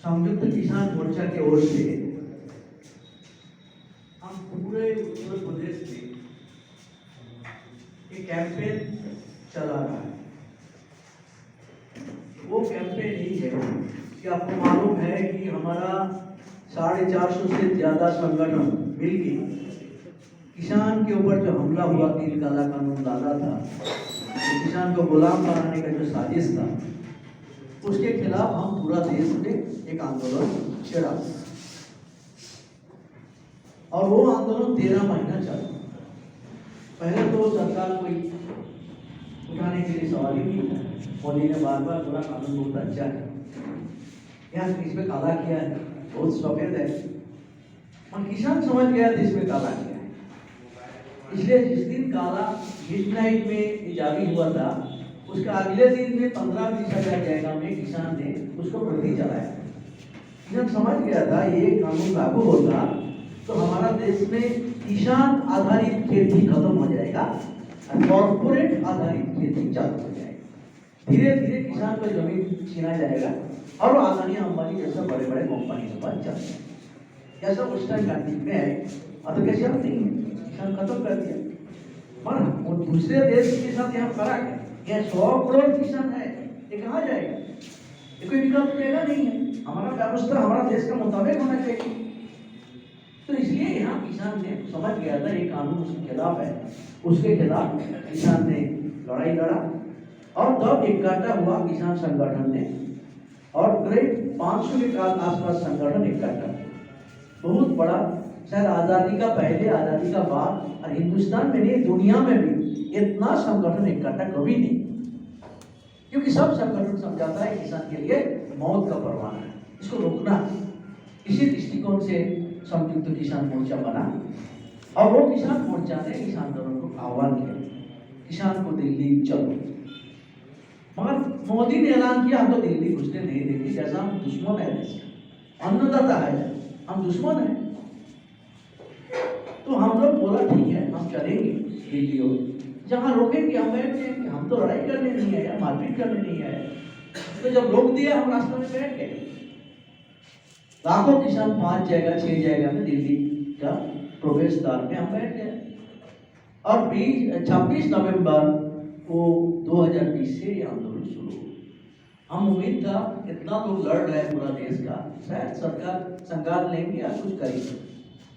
संयुक्त किसान मोर्चा की ओर से हम पूरे उत्तर प्रदेश में एक कैंपेन चला रहा है। वो कैंपेन यही है कि आपको मालूम है कि हमारा 450 से ज्यादा संगठन मिलकर किसान के ऊपर जो हमला हुआ, 3 काला कानून लादा था, तो किसान को गुलाम बनाने का जो साजिश था, उसके खिलाफ हम पूरा देश में एक आंदोलन छेड़ा और वो आंदोलन 13 महीना चला। पहले तो सरकार कोई उठाने के लिए सवाल ही नहीं था। मोदी ने बार बार बोला कानून बहुत अच्छा है, यहाँ इसमें काला किया है, बहुत सफेद है, और किसान समझ गया था इसमें काला किया है। इसलिए जिस दिन काला मिडनाइट में जारी हुआ था, उसके अगले दिन में 15-20 हजार जगह में किसान ने उसको प्रति चलाया। किसान समझ गया था ये कानून लागू होगा तो हमारा देश में किसान आधारित खेती खत्म हो जाएगा और कॉर्पोरेट आधारित खेती चालू हो जाएगा। धीरे धीरे किसान को जमीन छीना जाएगा और अदानी अंबानी जैसा बड़े बड़े कंपनी के पास चल जाएगा। जैसा उस टाइम गांधी में है, अब कैसे हम नहीं है, किसान खत्म कर दिया। और दूसरे देश के साथ यहाँ फर्क है, यहाँ 100 करोड़ किसान है, ये कहाँ जाएगा? ये कोई विकल्प देगा नहीं है। हमारा व्यवस्था हमारा देश का मुताबिक होना चाहिए। तो इसलिए यहाँ किसान ने समझ गया था ये कानून उसके खिलाफ है, उसके खिलाफ किसान ने लड़ाई लड़ा और तब इकट्ठा हुआ किसान संगठन ने, और करीब 500 के आसपास संगठन इकट्ठा, बहुत बड़ा, शायद आज़ादी का पहले, आज़ादी का बाद, और हिंदुस्तान में नहीं दुनिया में भी इतना संगठन इकट्ठा कभी नहीं, क्योंकि सब संगठन समझाता है किसान के लिए मौत का परवाना है, इसको रोकना। इसी दृष्टिकोण से संयुक्त किसान मोर्चा बना और वो किसान मोर्चा ने इस आंदोलन को आह्वान किया, किसान को दिल्ली चलो। मगर मोदी ने ऐलान किया हम तो दिल्ली घुसने नहीं देंगे, जैसा हम दुश्मन है, अन्नदाता है, हम दुश्मन है। तो हम लोग बोला ठीक है हम चलेंगे दिल्ली, और जहाँ रोकेंगे हम बैठ जाएंगे, हम तो लड़ाई करने नहीं आए, मारपीट करने नहीं आए। तो जब रोक दिया हम रास्ते में बैठ गए। लाखों किसान 5 जगह 6 जगह में दिल्ली का प्रवेश द्वार में हम बैठ गए और 26 नवंबर को 2020 से ये आंदोलन शुरू हुआ। हम उम्मीद था इतना लोग लड़ रहे हैं पूरा देश का, शायद सरकार संगाल लेंगे या कुछ करेगी,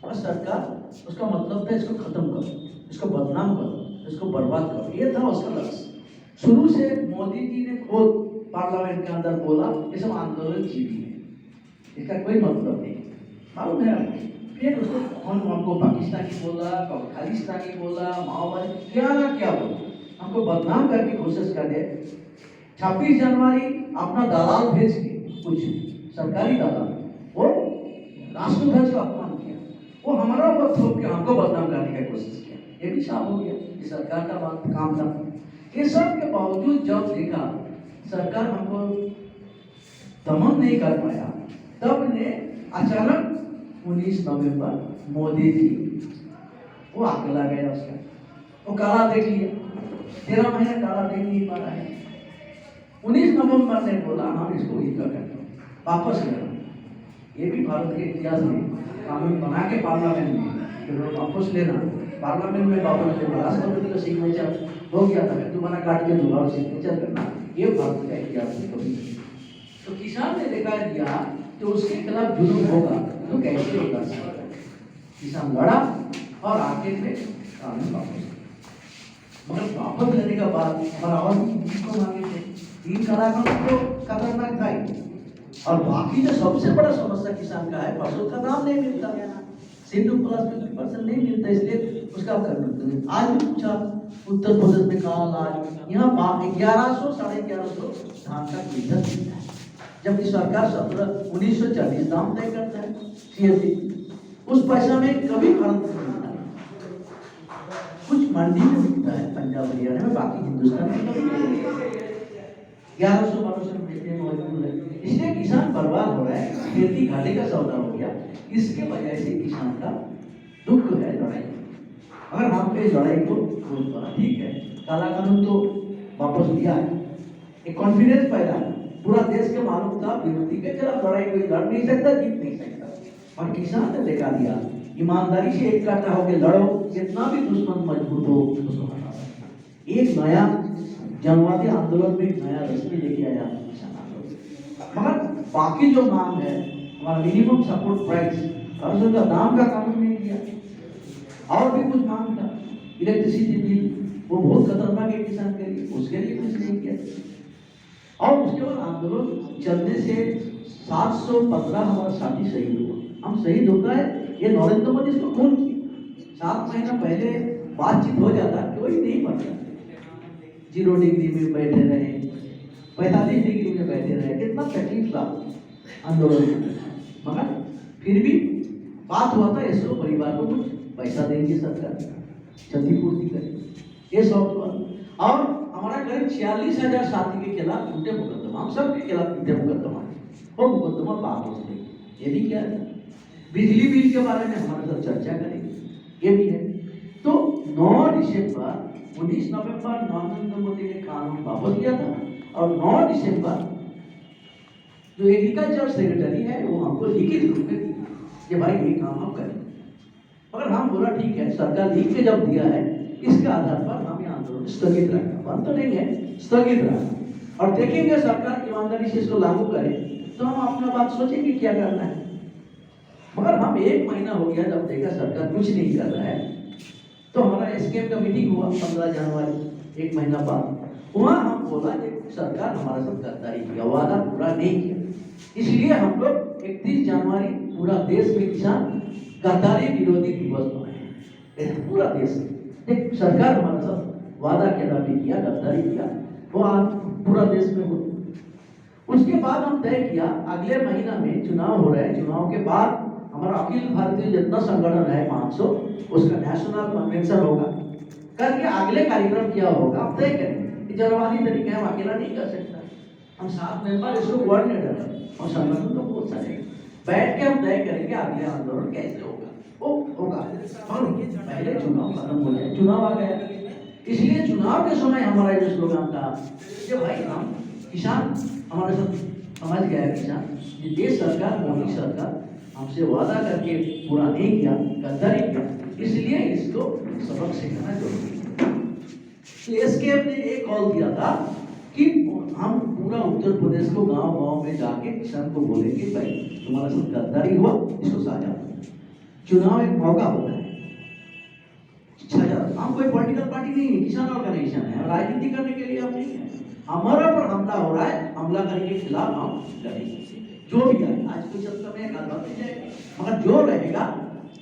और सरकार उसका मतलब था इसको खत्म करो, इसको बदनाम करो, इसको बर्बाद करो, ये था उसका लक्ष्य। शुरू से मोदी जी ने खुद पार्लियामेंट के अंदर बोला ये सब आंदोलन जीवी है, इसका कोई मतलब नहीं, मालूम है आपको। फिर उसको हमको पाकिस्तानी बोला, खालिस्तानी बोला, माओवादी, क्या ना क्या बोला, हमको बदनाम करने की कोशिश कर दे। 26 जनवरी अपना दलाल भेज के, कुछ सरकारी दलाल, वो राष्ट्रध्वज का अपमान किया, वो हमारा ऊपर थोप के हमको बदनाम करने की कोशिश किया, ये भी साफ हो गया कि सरकार का बात काम था। ये सब के बावजूद जब देखा सरकार हमको दमन नहीं कर पाया, तब ने अचानक 19 नवंबर मोदी जी वो अकेला गया, उसका वो काला देख लिया, 13 महीने काला देख नहीं पा रहा है। 19 नवंबर ने बोला हम इसको ही कर वापस लेना। ये भी भारत के इतिहास में कानून बना के पार्लियामेंट में फिर वापस लेना, पार्लियामेंट में वापस लेना, राष्ट्रपति का सिग्नेचर हो गया था, फिर दोबारा काट के दोबारा सिग्नेचर करना, ये भारत का इतिहास में कभी नहीं। तो किसान ने देखा दिया कि उसके खिलाफ जुल्म होगा तो कैसे होगा, किसान लड़ा और आखिर में कानून वापस, मगर वापस लेने के बाद हमारा और किसको मांगे थे, 3 काला कानून तो खतरनाक था ही, और बाकी जो सबसे बड़ा समस्या किसान का है फसल का दाम नहीं मिलता, सिंधु प्लस 50% नहीं मिलता, इसलिए उसका करना। आज भी पूछा उत्तर प्रदेश में काल, आज यहाँ 1100 साढ़े 1100 धान का क्विंटल मिलता है, जबकि सरकार 1940 दाम तय करता है सीएससी। उस पैसा में कभी भारत में मिलता है, कुछ मंडी में मिलता है पंजाब हरियाणा में, बाकी हिंदुस्तान में कभी नहीं, 1100-1200 रुपये में मौजूद है। इसलिए किसान बर्बाद हो रहा है, खेती घाटे का सौदा हो गया, इसके वजह से किसान का दुख है लड़ाई। अगर हम पे लड़ाई को ठीक है, काला कानून तो वापस लिया है, एक कॉन्फिडेंस पैदा है, पूरा देश के मालूम था विरोधी के खिलाफ लड़ाई कोई लड़ नहीं सकता, जीत नहीं सकता। और किसान ने देखा दिया ईमानदारी से इकट्ठा होकर लड़ो, जितना भी दुश्मन मजबूत हो उसको हटा सकता। एक नया जनवादी आंदोलन में एक नया रश्मि लेके आया किसान आंदोलन। मगर बाकी जो मांग है हमारा मिनिमम सपोर्ट प्राइस और उसका दाम का कानून नहीं किया। और भी कुछ मांग था, इलेक्ट्रिसिटी बिल, वो बहुत खतरनाक है किसान के लिए, उसके लिए कुछ नहीं किया। और उसके बाद आंदोलन चलने से 715 हमारा साथी शहीद हुआ। हम शहीद होता है ये नरेंद्र मोदी इसको खून किया। 7 महीना पहले बातचीत हो जाता, कोई नहीं पड़ता। 0 डिग्री में बैठे रहे, 45 डिग्री में बैठे रहे, कितना तकलीफ था आंदोलन में। मगर फिर भी बात हुआ था इसको परिवार को कुछ पैसा देंगे, सरकार क्षतिपूर्ति करेगी, ये सब हुआ। और हमारा करीब 46,000 साथी के खिलाफ झूठे मुकदमा, हम सबके खिलाफ झूठे मुकदमा, वो मुकदमा वापस लेंगे। ये भी क्या है, बिजली बिल के बारे में हमारे साथ चर्चा करेंगे, ये भी है। तो 9 दिसंबर 19 नवंबर नरेंद्र मोदी ने कानून वापस लिया था, और 9 दिसंबर जो एग्रीकल्चर सेक्रेटरी है वो हमको लिखित रूप में दिया कि भाई ये काम आप करें। मगर हम बोला ठीक है, सरकार लिख के जब दिया है इसके आधार पर हम ये आंदोलन स्थगित रखना, बंद तो नहीं है, स्थगित रखना, और देखेंगे सरकार ईमानदारी से इसको लागू करे तो हम अपना बात सोचेंगे क्या करना है। मगर हम 1 महीना हो गया जब देखा सरकार कुछ नहीं कर रहा है, तो हमारा एसकेएम का मीटिंग हुआ 15 जनवरी, 1 महीना बाद। वहाँ हम बोला कि सरकार हमारे साथ गद्दारी किया, वादा पूरा नहीं किया, इसलिए हम लोग 31 जनवरी पूरा देश में किसान गद्दारी विरोधी दिवस मनाए, पूरा देश में। सरकार हमारे साथ वादा किया, गद्दारी किया, वो पूरा देश में हो। उसके बाद हम तय किया अगले महीना में चुनाव हो रहे हैं, चुनाव के बाद हमारा अखिल भारतीय जितना संगठन है 500, उसका नेशनल कन्वेंशन होगा, करके अगले कार्यक्रम क्या होगा हम तय करेंगे। जनवादी तरीके हम अकेला नहीं कर सकता, हम 7 मेंबर इसको कोऑर्डिनेटर है और संगठन तो बहुत सारे, बैठ के हम तय करेंगे अगले आंदोलन कैसे होगा। वो होगा पहले चुनाव खत्म हो जाए, चुनाव आ गया, इसलिए चुनाव के समय हमारा ये स्लोगन था कि भाई हम किसान हमारे साथ समझ गया, किसान ये देश सरकार मोदी सरकार हमसे वादा करके पूरा नहीं किया, गद्दारी किया, इसलिए इसको सबक सिखाना जरूरी है। तो एसकेएम ने एक कॉल दिया था कि हम पूरा उत्तर प्रदेश को गांव-गांव में जाके किसान को बोलेंगे भाई तुम्हारे साथ गद्दारी हुआ, इसको साझा करो। चुनाव एक मौका होता है, हम कोई पॉलिटिकल पार्टी नहीं है, किसान ऑर्गेनाइजेशन है, राजनीति करने के लिए हम नहीं है। हमारा पर हमला हो रहा है, हमला करने के खिलाफ हम लड़ेंगे, जो भी है। आज कुछ समय में गलबात नहीं जाएगी, मगर जो रहेगा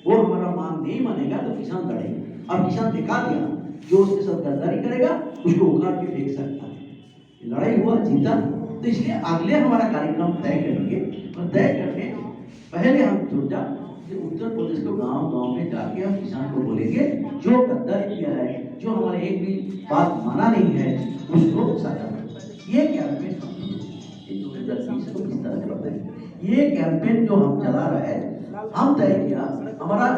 वो हमारा मांग नहीं मानेगा तो किसान लड़ेगा, और किसान दिखा दिया जो उसके साथ गद्दारी करेगा उसको उखाड़ के फेंक सकता है। लड़ाई हुआ, जीता, तो इसलिए अगले हमारा कार्यक्रम तय करेंगे, और तय करने पहले हम सोचा कि उत्तर प्रदेश को गांव-गांव में जाके हम किसान को बोलेंगे जो गद्दारी किया है, जो हमारे एक भी बात माना नहीं है, उसको साझा करें। ये कैंपेन ये कैंपेन जो हम चला रहे हैं, हम तय किया हमारा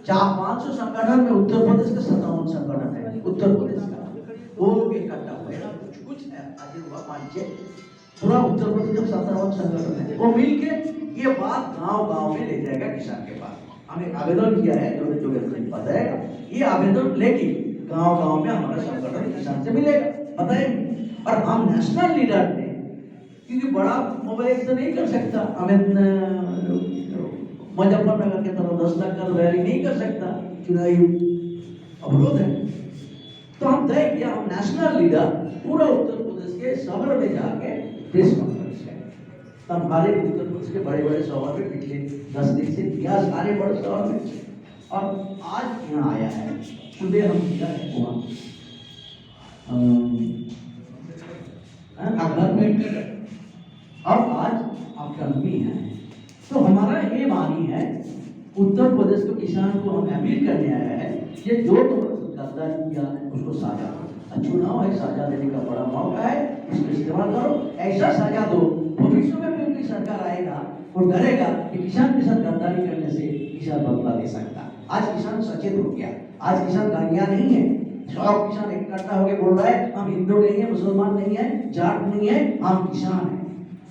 400-500 संगठन में उत्तर प्रदेश का 57 संगठन है, उत्तर प्रदेश का वो लोग इकट्ठा हुए, कुछ आज हुआ 5-6, पूरा उत्तर प्रदेश का 57 संगठन है, वो मिलके ये बात गांव-गांव में ले जाएगा किसान के पास। हमने आवेदन किया है, जो बताएगा ये आवेदन लेके गांव-गांव में हमारा संगठन किसान से मिलेगा, बताएंगे। और हम नेशनल लीडर ने, क्योंकि बड़ा मोबाइल से नहीं कर सकता, हमें मुजफ्फरनगर के तरफ 10 लाख का रैली नहीं कर सकता, चुनावी अवरोध है। तो हम तय किया हम नेशनल लीडर पूरा उत्तर प्रदेश के शहर में जाके प्रेस कॉन्फ्रेंस है। तो हमारे उत्तर प्रदेश के बड़े-बड़े शहर में पिछले 10 दिन से दिया, सारे बड़े शहर में, और आज यहाँ आया है, सुबह हम किया है वहाँ और आज आपका भी है। तो हमारा ये वाणी है उत्तर प्रदेश के किसान को हम अपील करने आया है, ये जो गद्दारी किया उसको साझा करो। चुनाव है, साझा देने का बड़ा मौका है, इसको इस्तेमाल करो, ऐसा साझा दो, भविष्य में भी उनकी सरकार आएगा और डरेगा कि किसान के साथ गद्दारी करने से किसान बदला ले सकता। आज किसान सचेत हो गया, आज किसान गालियां नहीं है, सब किसान इकट्ठा होकर बोल रहा है हम हिंदू नहीं है, मुसलमान नहीं है, जाट नहीं है, हम किसान है।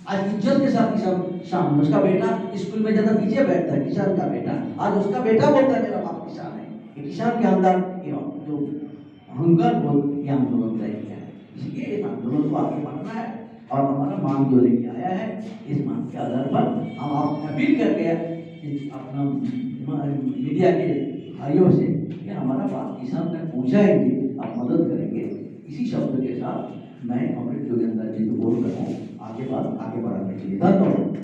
आज इज्जत के साथ किसान शाम उसका बेटा स्कूल में जाता पीछे बैठता है, किसान का बेटा, आज उसका बेटा बोलता है मेरा बाप किसान है। ये किसान के अंदर जो अहंकार बोल ये आंदोलन तय किया है, इसलिए इस आंदोलन को आगे बढ़ना है और हमारा मांग जो लेके आया है, इस मांग के आधार पर हम आप अपील करके अपना मीडिया के भाइयों से कि हमारा बात किसान तक पहुँचाएंगे, आप मदद करेंगे। इसी शब्द के साथ मैं अमृत जोगेंद्र जी को बोल रहा हूँ आगे बढ़ाने के लिए। धन्यवाद।